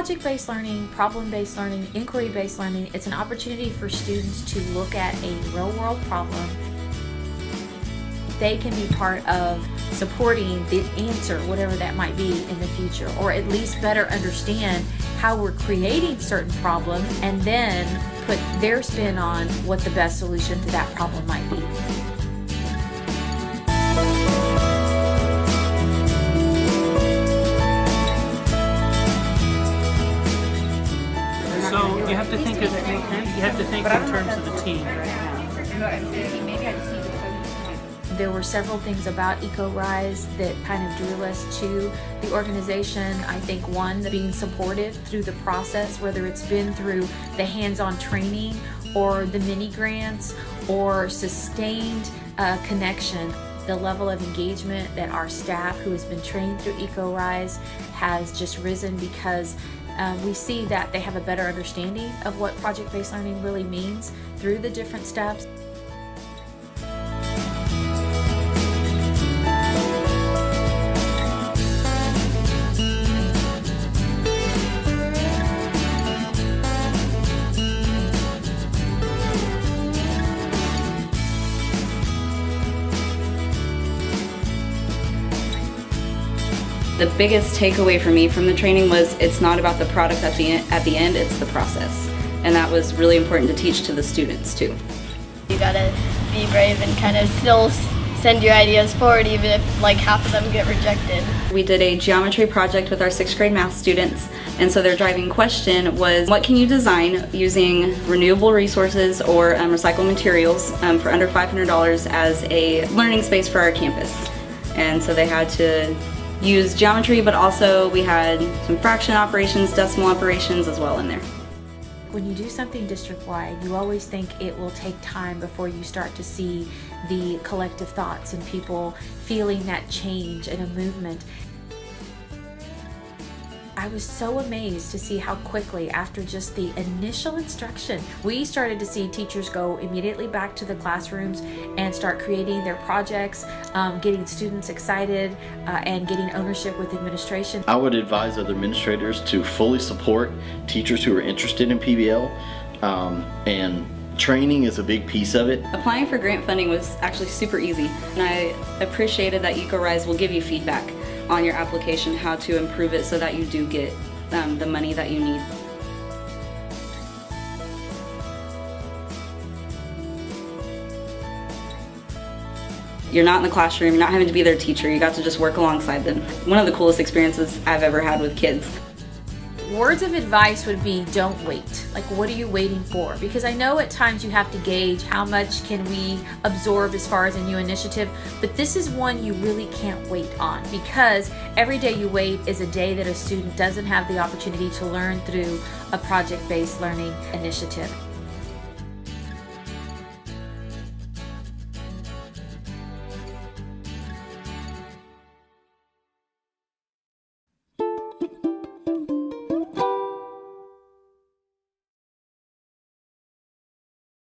Project-based learning, problem-based learning, inquiry-based learning, it's an opportunity for students to look at a real-world problem. They can be part of supporting the answer, whatever that might be in the future, or at least better understand how we're creating certain problems and then put their spin on what the best solution to that problem might be. So you have to think in terms of the team. There were several things about EcoRise that kind of drew us to the organization. I think one, being supported through the process, whether it's been through the hands-on training or the mini grants or sustained connection. The level of engagement that our staff who has been trained through EcoRise has just risen because we see that they have a better understanding of what project-based learning really means through the different steps. The biggest takeaway for me from the training was it's not about the product at the end, it's the process. And that was really important to teach to the students too. You gotta be brave and kind of still send your ideas forward even if like half of them get rejected. We did a geometry project with our 6th grade math students, and so their driving question was, what can you design using renewable resources or recycled materials for under $500 as a learning space for our campus? And so they had to use geometry, but also we had some fraction operations, decimal operations as well in there. When you do something district-wide, you always think it will take time before you start to see the collective thoughts and people feeling that change and a movement. I was so amazed to see how quickly, after just the initial instruction, we started to see teachers go immediately back to the classrooms and start creating their projects, getting students excited, and getting ownership with administration. I would advise other administrators to fully support teachers who are interested in PBL, and training is a big piece of it. Applying for grant funding was actually super easy, and I appreciated that EcoRise will give you feedback on your application, how to improve it so that you do get the money that you need. You're not in the classroom, you're not having to be their teacher, you got to just work alongside them. One of the coolest experiences I've ever had with kids. Words of advice would be, don't wait. Like, what are you waiting for? Because I know at times you have to gauge how much can we absorb as far as a new initiative, but this is one you really can't wait on, because every day you wait is a day that a student doesn't have the opportunity to learn through a project-based learning initiative.